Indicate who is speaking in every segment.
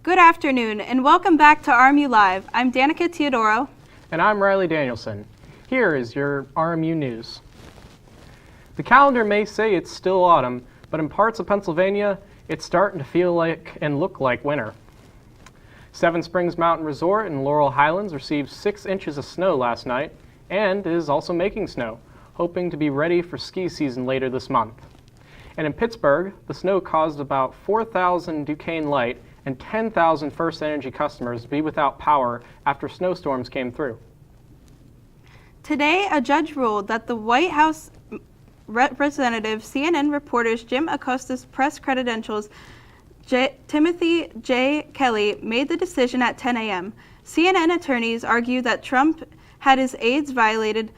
Speaker 1: Good afternoon, and welcome back to RMU Live. I'm Danica Teodoro.
Speaker 2: And I'm Riley Danielson. Here is your RMU news. The calendar may say it's still autumn, but in parts of Pennsylvania, it's starting to feel like and look like winter. Seven Springs Mountain Resort in Laurel Highlands received 6 inches of snow last night and is also making snow, hoping to be ready for ski season later this month. And in Pittsburgh, the snow caused about 4,000 Duquesne Light and 10,000 First Energy customers to be without power after snowstorms came through.
Speaker 1: Today, a judge ruled that the White House representative, CNN reporters Jim Acosta's press credentials, Timothy J. Kelly, made the decision at 10 a.m. CNN attorneys argue that Trump had his aides violated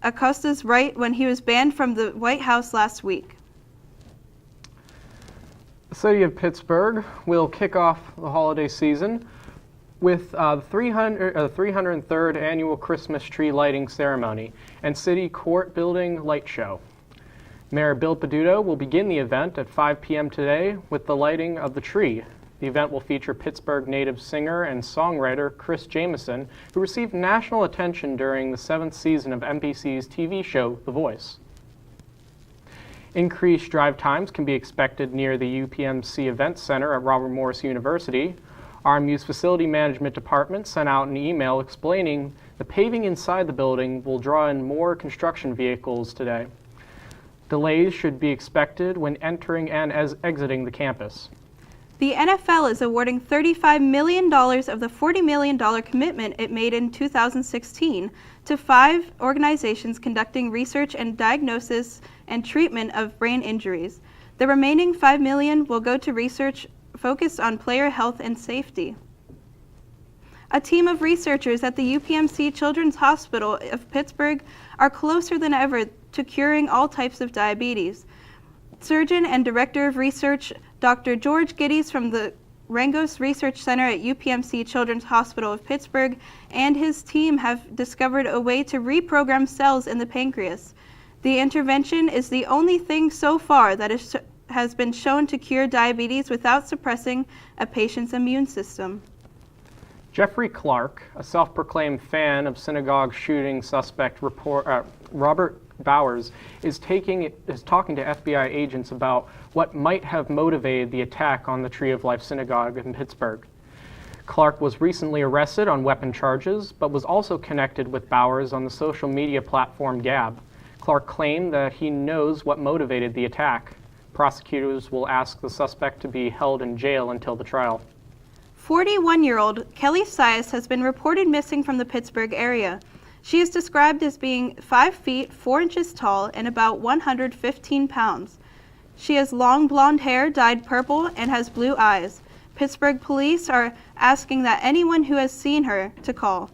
Speaker 1: Acosta's right when he was banned from the White House last week.
Speaker 2: The city of Pittsburgh will kick off the holiday season with the 303rd annual Christmas tree lighting ceremony and city court building light show. Mayor Bill Peduto will begin the event at 5 p.m. today with the lighting of the tree. The event will feature Pittsburgh native singer and songwriter Chris Jameson, who received national attention during the 7th season of NBC's TV show The Voice. Increased drive times can be expected near the UPMC Event Center at Robert Morris University. RMU's Facility Management Department sent out an email explaining the paving inside the building will draw in more construction vehicles today. Delays should be expected when entering and exiting the campus.
Speaker 1: The NFL is awarding $35 million of the $40 million commitment it made in 2016 to 5 organizations conducting research and diagnosis and treatment of brain injuries. The remaining $5 million will go to research focused on player health and safety. A team of researchers at the UPMC Children's Hospital of Pittsburgh are closer than ever to curing all types of diabetes. Surgeon and Director of Research Dr. George Giddies from the Rangos Research Center at UPMC Children's Hospital of Pittsburgh and his team have discovered a way to reprogram cells in the pancreas. The intervention is the only thing so far that has been shown to cure diabetes without suppressing a patient's immune system.
Speaker 2: Jeffrey Clark, a self-proclaimed fan of synagogue shooting suspect Robert Bowers, is talking to FBI agents about what might have motivated the attack on the Tree of Life Synagogue in Pittsburgh. Clark was recently arrested on weapon charges, but was also connected with Bowers on the social media platform Gab. Clark claimed that he knows what motivated the attack. Prosecutors will ask the suspect to be held in jail until the trial.
Speaker 1: 41-year-old Kelly Sias has been reported missing from the Pittsburgh area. She is described as being 5 feet 4 inches tall and about 115 pounds. She has long blonde hair dyed purple and has blue eyes. Pittsburgh police are asking that anyone who has seen her to call.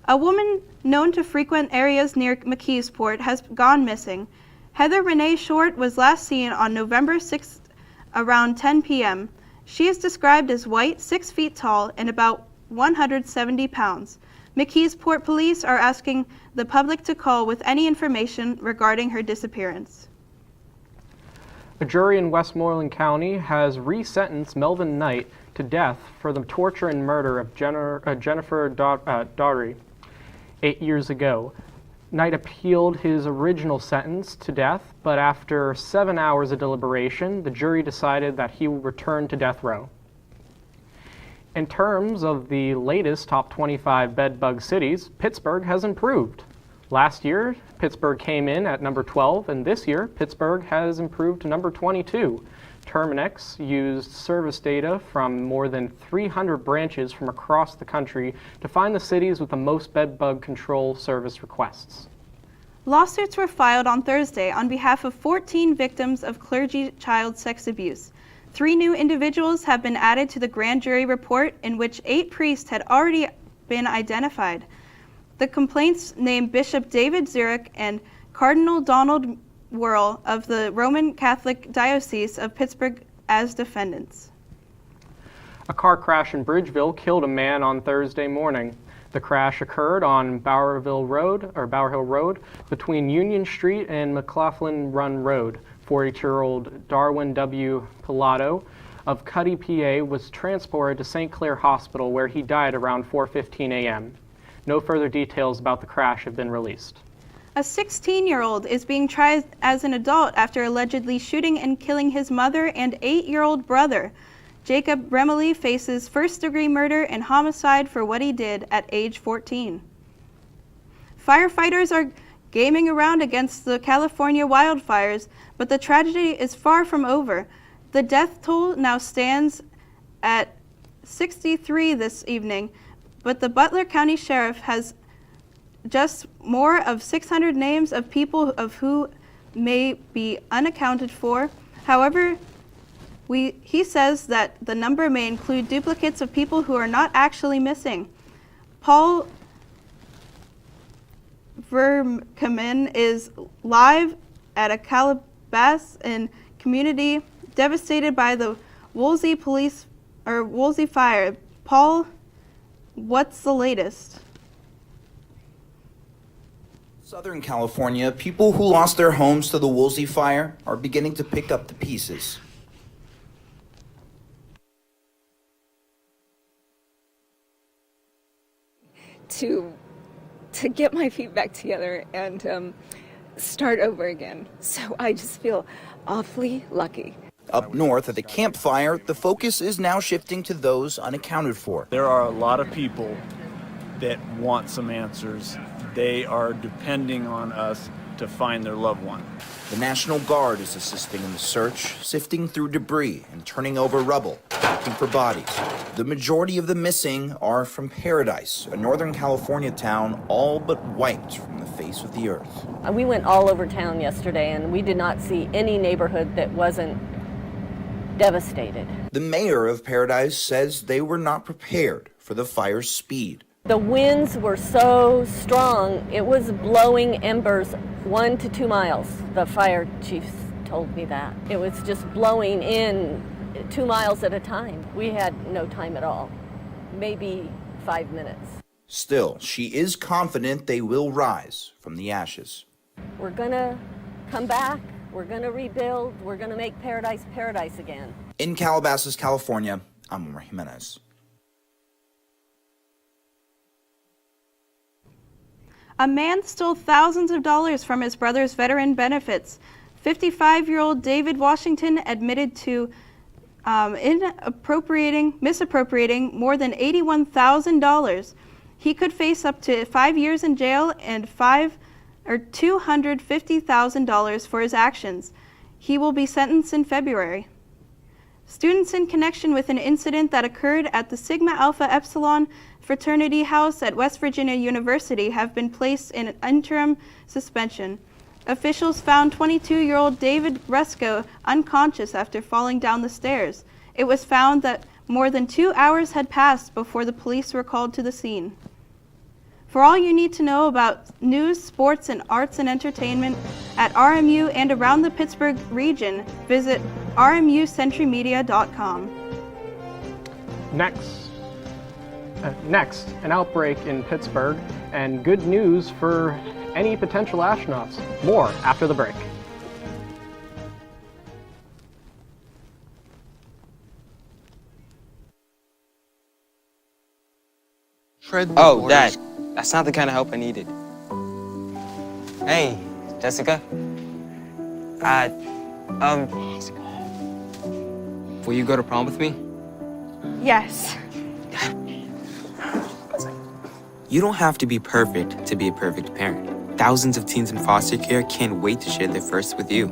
Speaker 1: A woman known to frequent areas near McKeesport has gone missing. Heather Renee Short was last seen on November 6th around 10 p.m. She is described as white, 6 feet tall, and about 170 pounds. McKeesport police are asking the public to call with any information regarding her disappearance.
Speaker 2: A jury in Westmoreland County has resentenced Melvin Knight to death for the torture and murder of Jennifer Daugherty 8 years ago. Knight appealed his original sentence to death, but after 7 hours of deliberation, the jury decided that he will return to death row. In terms of the latest top 25 bedbug cities, Pittsburgh has improved. Last year, Pittsburgh came in at number 12, and this year, Pittsburgh has improved to number 22. Terminix used service data from more than 300 branches from across the country to find the cities with the most bedbug control service requests.
Speaker 1: Lawsuits were filed on Thursday on behalf of 14 victims of clergy child sex abuse. 3 new individuals have been added to the grand jury report, in which 8 priests had already been identified. The complaints named Bishop David Zurich and Cardinal Donald Wuerl of the Roman Catholic Diocese of Pittsburgh as defendants.
Speaker 2: A car crash in Bridgeville killed a man on Thursday morning. The crash occurred on Bower Hill Road between Union Street and McLaughlin Run Road. 42-year-old Darwin W. Pilato of Cuddy, PA, was transported to St. Clair Hospital, where he died around 4:15 a.m. No further details about the crash have been released.
Speaker 1: A 16-year-old is being tried as an adult after allegedly shooting and killing his mother and 8-year-old brother. Jacob Remley faces first-degree murder and homicide for what he did at age 14. Firefighters are gaming around against the California wildfires, but the tragedy is far from over. The death toll now stands at 63 this evening, but the Butler County Sheriff has just more of 600 names of people of who may be unaccounted for. However, he says that the number may include duplicates of people who are not actually missing. Paul Verkaman is live at a Calabasas community devastated by the Woolsey fire. Paul, what's the latest?
Speaker 3: Southern California, people who lost their homes to the Woolsey fire are beginning to pick up the pieces.
Speaker 4: To get my feet back together and start over again. So I just feel awfully lucky.
Speaker 3: Up north at the campfire, the focus is now shifting to those unaccounted for.
Speaker 5: There are a lot of people that want some answers. They are depending on us to find their loved one.
Speaker 3: The National Guard is assisting in the search, sifting through debris and turning over rubble, looking for bodies. The majority of the missing are from Paradise, a Northern California town all but wiped from the face of the earth.
Speaker 6: We went all over town yesterday, and we did not see any neighborhood that wasn't devastated.
Speaker 3: The mayor of Paradise says they were not prepared for the fire's speed.
Speaker 6: The winds were so strong, it was blowing embers 1 to 2 miles. The fire chief told me that. It was just blowing in 2 miles at a time. We had no time at all, maybe 5 minutes.
Speaker 3: Still, she is confident they will rise from the ashes.
Speaker 6: We're gonna come back, we're gonna rebuild, we're gonna make Paradise paradise again.
Speaker 3: In Calabasas, California, I'm Omar Jimenez.
Speaker 1: A man stole thousands of dollars from his brother's veteran benefits. 55-year-old David Washington admitted to misappropriating more than $81,000. He could face up to 5 years in jail and $250,000 for his actions. He will be sentenced in February. Students in connection with an incident that occurred at the Sigma Alpha Epsilon fraternity house at West Virginia University have been placed in interim suspension. Officials found 22-year-old David Resco unconscious after falling down the stairs. It was found that more than 2 hours had passed before the police were called to the scene. For all you need to know about news, sports, and arts and entertainment at RMU and around the Pittsburgh region, visit rmucenturymedia.com.
Speaker 2: Next, an outbreak in Pittsburgh and good news for any potential astronauts. More after the break.
Speaker 7: Oh, Dad, that's not the kind of help I needed. Hey, Jessica. Will you go to prom with me?
Speaker 4: Yes.
Speaker 7: You don't have to be perfect to be a perfect parent. Thousands of teens in foster care can't wait to share their first with you.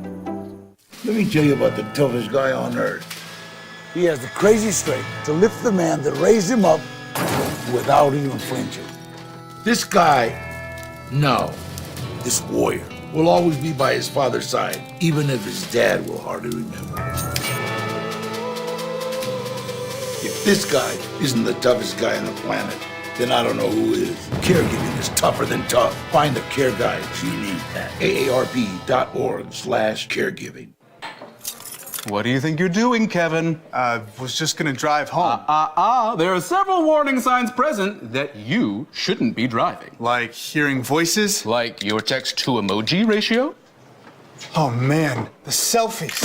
Speaker 8: Let me tell you about the toughest guy on earth. He has the crazy strength to lift the man that raised him up without even flinching. This guy, this warrior, will always be by his father's side, even if his dad will hardly remember. If this guy isn't the toughest guy on the planet, then I don't know who is. Caregiving is tougher than tough. Find the care guides you need at aarp.org/caregiving.
Speaker 9: What do you think you're doing, Kevin?
Speaker 10: Was just gonna drive home.
Speaker 9: There are several warning signs present that you shouldn't be driving.
Speaker 10: Like hearing voices?
Speaker 9: Like your text-to-emoji ratio?
Speaker 10: Oh man, the selfies.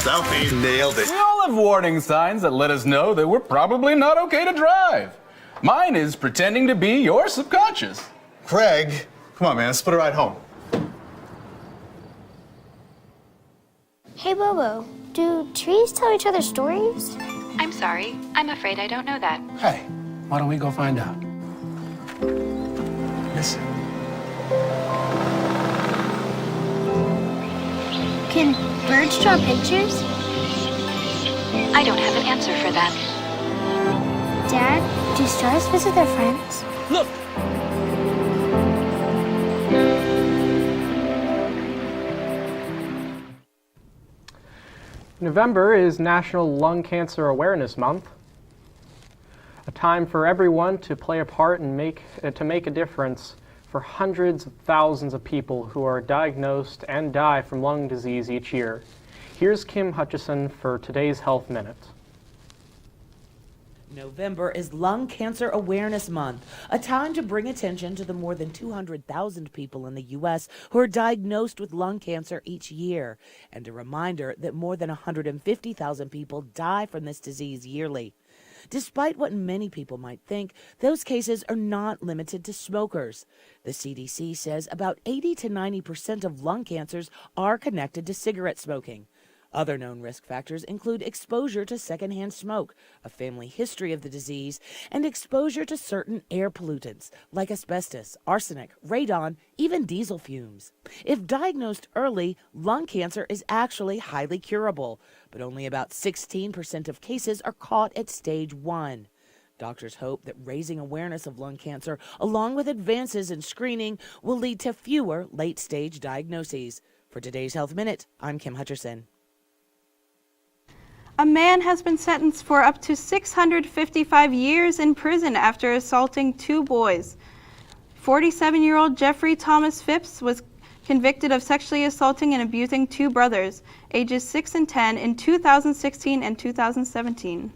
Speaker 9: Selfie nailed it. We all have warning signs that let us know that we're probably not okay to drive. Mine is pretending to be your subconscious.
Speaker 10: Craig, come on man, let's split a ride home.
Speaker 11: Hey Bobo, do trees tell each other stories?
Speaker 12: I'm sorry. I'm afraid I don't know that.
Speaker 13: Hey, why don't we go find out?
Speaker 10: Listen.
Speaker 11: Can birds draw pictures?
Speaker 12: I don't have an answer for that.
Speaker 11: Dad, do stars visit their friends?
Speaker 13: Look!
Speaker 2: November is National Lung Cancer Awareness Month, a time for everyone to play a part and make a difference for hundreds of thousands of people who are diagnosed and die from lung disease each year. Here's Kim Hutchison for today's Health Minute.
Speaker 14: November is Lung Cancer Awareness Month, a time to bring attention to the more than 200,000 people in the U.S. who are diagnosed with lung cancer each year, and a reminder that more than 150,000 people die from this disease yearly. Despite what many people might think, those cases are not limited to smokers. The CDC says about 80 to 90% of lung cancers are connected to cigarette smoking. Other known risk factors include exposure to secondhand smoke, a family history of the disease, and exposure to certain air pollutants like asbestos, arsenic, radon, even diesel fumes. If diagnosed early, lung cancer is actually highly curable, but only about 16% of cases are caught at stage 1. Doctors hope that raising awareness of lung cancer, along with advances in screening, will lead to fewer late-stage diagnoses. For today's Health Minute, I'm Kim Hutcherson.
Speaker 1: A man has been sentenced for up to 655 years in prison after assaulting 2 boys. 47-year-old Jeffrey Thomas Phipps was convicted of sexually assaulting and abusing 2 brothers, ages 6 and 10, in 2016 and 2017.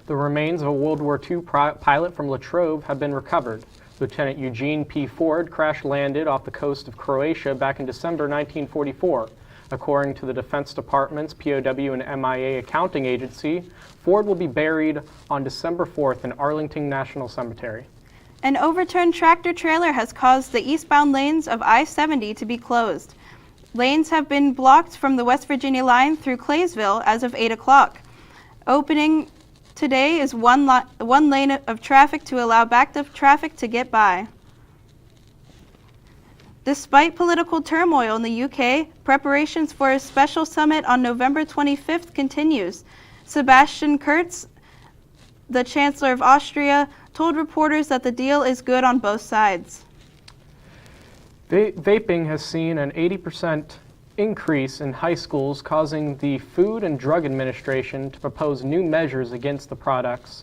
Speaker 2: The remains of a World War II pilot from Latrobe have been recovered. Lieutenant Eugene P. Ford crash-landed off the coast of Croatia back in December 1944. According to the Defense Department's POW and MIA accounting agency, Ford will be buried on December 4th in Arlington National Cemetery.
Speaker 1: An overturned tractor-trailer has caused the eastbound lanes of I-70 to be closed. Lanes have been blocked from the West Virginia line through Claysville as of 8 o'clock. Opening today is one lane of traffic to allow backed-up traffic to get by. Despite political turmoil in the UK, preparations for a special summit on November 25th continues. Sebastian Kurz, the Chancellor of Austria, told reporters that the deal is good on both sides.
Speaker 2: Vaping has seen an 80% increase in high schools, causing the Food and Drug Administration to propose new measures against the products.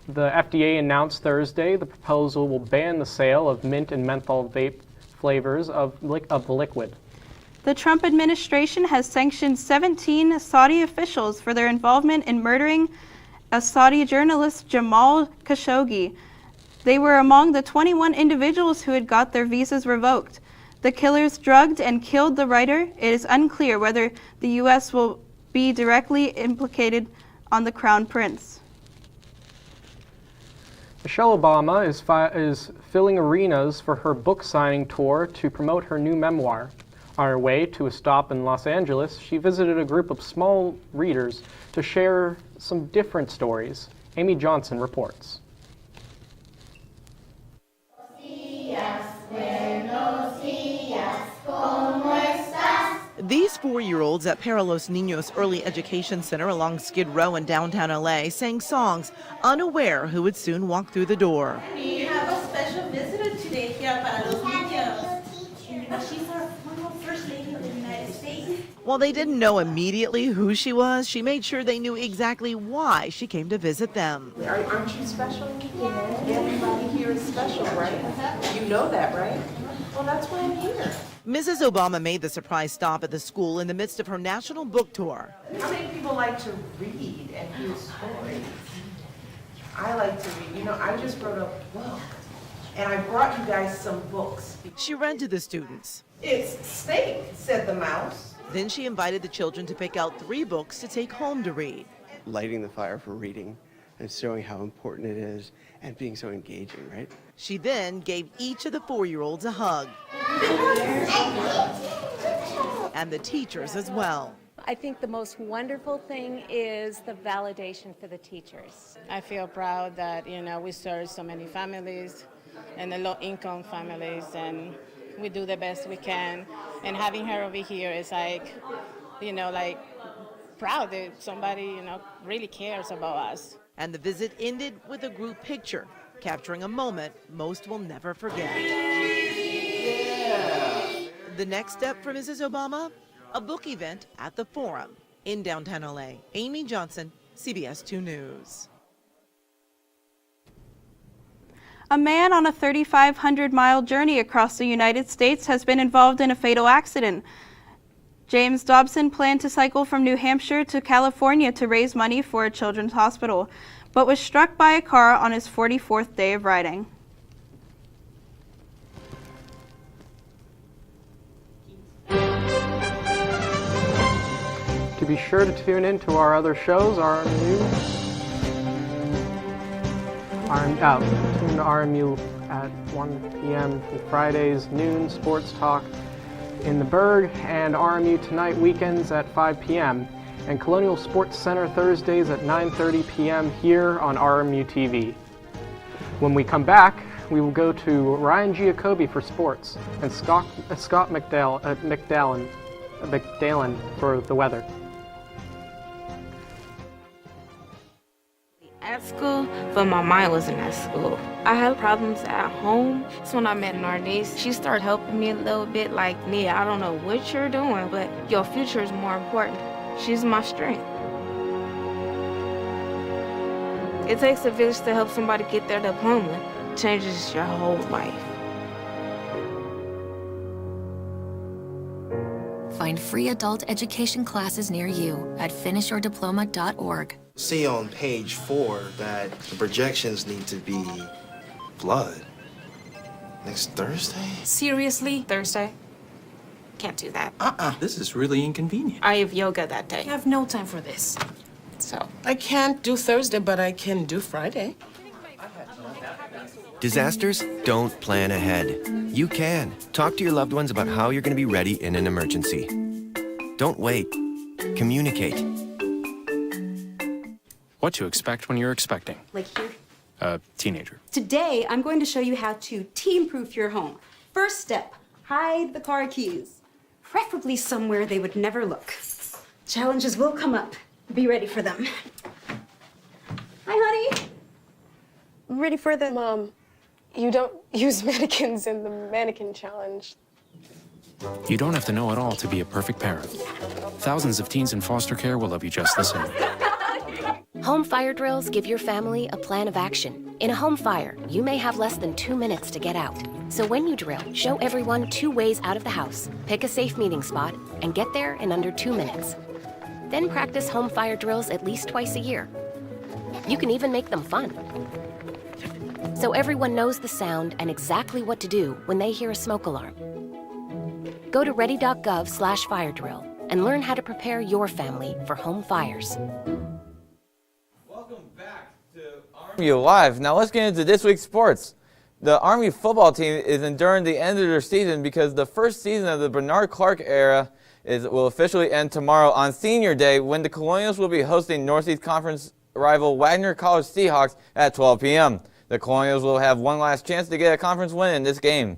Speaker 2: The FDA announced Thursday the proposal will ban the sale of mint and menthol vape flavors of the liquid.
Speaker 1: The Trump administration has sanctioned 17 Saudi officials for their involvement in murdering a Saudi journalist, Jamal Khashoggi. They were among the 21 individuals who had got their visas revoked. The killers drugged and killed the writer. It is unclear whether the U.S. will be directly implicated on the Crown Prince.
Speaker 2: Michelle Obama is filling arenas for her book signing tour to promote her new memoir. On her way to a stop in Los Angeles, she visited a group of small readers to share some different stories. Amy Johnson reports.
Speaker 15: These 4-year-olds at Para Los Niños Early Education Center along Skid Row in downtown LA sang songs, unaware who would soon walk through the door.
Speaker 16: We have a special visitor today here at Para Los Niños. She's our former First Lady of the United States.
Speaker 15: While they didn't know immediately who she was, she made sure they knew exactly why she came to visit them.
Speaker 16: Aren't you special? Everybody here is special, right? You know that, right? Well, that's why I'm here.
Speaker 15: Mrs. Obama made the surprise stop at the school in the midst of her national book tour.
Speaker 16: How many people like to read and hear stories? I like to read. You know, I just wrote a book, and I brought you guys some books.
Speaker 15: She read to the students.
Speaker 16: It's steak, said the mouse.
Speaker 15: Then she invited the children to pick out 3 books to take home to read.
Speaker 17: Lighting the fire for reading and showing how important it is and being so engaging, right?
Speaker 15: She then gave each of the 4-year-olds a hug. And the teachers as well.
Speaker 18: I think the most wonderful thing is the validation for the teachers.
Speaker 19: I feel proud that, we serve so many families and the low-income families, and we do the best we can. And having her over here is like, proud that somebody, really cares about us.
Speaker 15: And the visit ended with a group picture, capturing a moment most will never forget. The next step for Mrs. Obama? A book event at the Forum in downtown LA. Amy Johnson, CBS 2 News.
Speaker 1: A man on a 3,500-mile journey across the United States has been involved in a fatal accident. James Dobson planned to cycle from New Hampshire to California to raise money for a children's hospital, but was struck by a car on his 44th day of riding.
Speaker 2: To be sure to tune in to our other shows, tune to RMU at 1 p.m. Fridays, noon, Sports Talk in the Berg, and RMU Tonight weekends at 5 p.m. and Colonial Sports Center Thursdays at 9:30 p.m. here on RMU-TV. When we come back, we will go to Ryan Giacobbe for sports and Scott McDalen for the weather.
Speaker 20: At school, but my mind wasn't at school. I had problems at home. So when I met Narnese, she started helping me a little bit, like, Nia, I don't know what you're doing, but your future is more important. She's my strength. It takes a village to help somebody get their diploma. It changes your whole life.
Speaker 21: Find free adult education classes near you at finishyourdiploma.org.
Speaker 22: See on page 4 that the projections need to be blood. Next Thursday?
Speaker 20: Seriously? Thursday? Can't do that.
Speaker 23: This is really inconvenient.
Speaker 20: I have yoga that day. I have no time for this. So.
Speaker 24: I can't do Thursday, but I can do Friday.
Speaker 25: Disasters don't plan ahead. You can. Talk to your loved ones about how you're going to be ready in an emergency. Don't wait. Communicate.
Speaker 26: What to expect when you're expecting.
Speaker 27: Like here.
Speaker 26: A teenager.
Speaker 27: Today, I'm going to show you how to teen-proof your home. First step, hide the car keys. Preferably somewhere they would never look. Challenges will come up. Be ready for them. Hi, honey.
Speaker 28: Ready for the... Mom, you don't use mannequins in the mannequin challenge.
Speaker 26: You don't have to know it all to be a perfect parent. Thousands of teens in foster care will love you just the same.
Speaker 29: Home fire drills give your family a plan of action. In a home fire, you may have less than 2 minutes to get out. So when you drill, show everyone 2 ways out of the house, pick a safe meeting spot, and get there in under 2 minutes. Then practice home fire drills at least twice a year. You can even make them fun. So everyone knows the sound and exactly what to do when they hear a smoke alarm. Go to ready.gov/fire drill and learn how to prepare your family for home fires.
Speaker 30: RMU Live. Now let's get into this week's sports. The Army football team is enduring the end of their season because the first season of the Bernard Clark era will officially end tomorrow on Senior Day when the Colonials will be hosting Northeast Conference rival Wagner College Seahawks at 12 p.m. The Colonials will have one last chance to get a conference win in this game.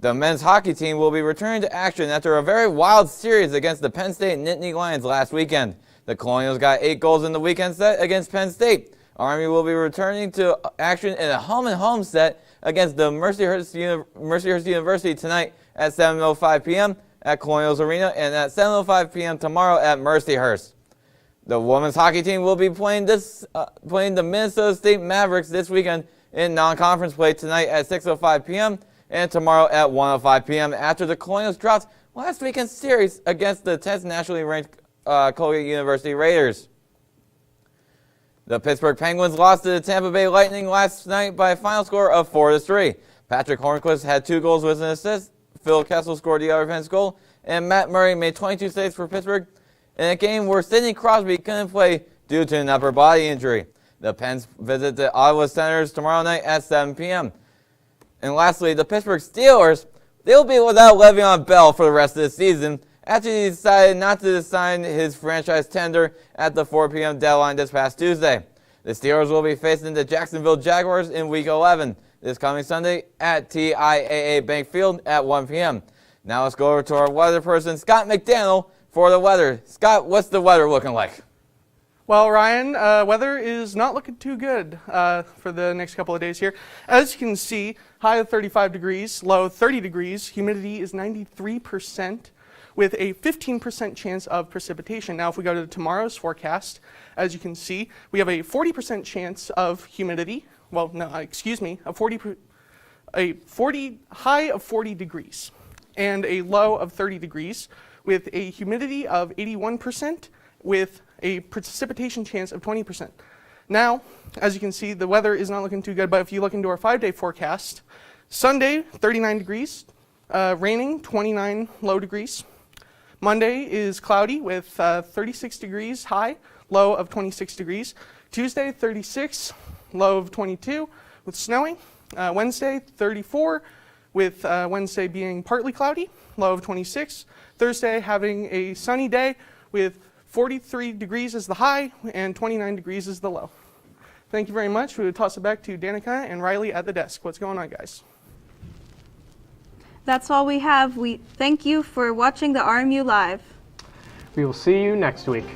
Speaker 30: The men's hockey team will be returning to action after a very wild series against the Penn State Nittany Lions last weekend. The Colonials got 8 goals in the weekend set against Penn State. Army will be returning to action in a home-and-home set against the Mercyhurst University tonight at 7:05 p.m. at Colonials Arena and at 7:05 p.m. tomorrow at Mercyhurst. The women's hockey team will be playing the Minnesota State Mavericks this weekend in non-conference play tonight at 6:05 p.m. and tomorrow at 1:05 p.m. after the Colonials dropped last weekend's series against the 10th nationally ranked Colgate University Raiders. The Pittsburgh Penguins lost to the Tampa Bay Lightning last night by a final score of 4-3. Patrick Hornquist had 2 goals with an assist. Phil Kessel scored the other defense goal, and Matt Murray made 22 saves for Pittsburgh in a game where Sidney Crosby couldn't play due to an upper body injury. The Pens visit the Ottawa Senators tomorrow night at 7 p.m. And lastly, the Pittsburgh Steelers, they'll be without Le'Veon Bell for the rest of the season after he decided not to sign his franchise tender at the 4 p.m. deadline this past Tuesday. The Steelers will be facing the Jacksonville Jaguars in Week 11 this coming Sunday at TIAA Bank Field at 1 p.m. Now let's go over to our weather person, Scott McDaniel, for the weather. Scott, what's the weather looking like?
Speaker 3: Well, Ryan, weather is not looking too good for the next couple of days here. As you can see, high of 35 degrees, low 30 degrees, humidity is 93%. With a 15% chance of precipitation. Now, if we go to tomorrow's forecast, as you can see, we have a 40% chance of humidity. Well, no, excuse me, a high of 40 degrees and a low of 30 degrees with a humidity of 81% with a precipitation chance of 20%. Now, as you can see, the weather is not looking too good, but if you look into our 5-day forecast, Sunday, 39 degrees, raining, 29 low degrees. Monday is cloudy with 36 degrees high, low of 26 degrees. Tuesday, 36, low of 22 with snowing. Wednesday, 34 with Wednesday being partly cloudy, low of 26. Thursday, having a sunny day with 43 degrees as the high and 29 degrees as the low. Thank you very much. We would toss it back to Danica and Riley at the desk. What's going on, guys?
Speaker 1: That's all we have. We thank you for watching the RMU Live.
Speaker 2: We will see you next week.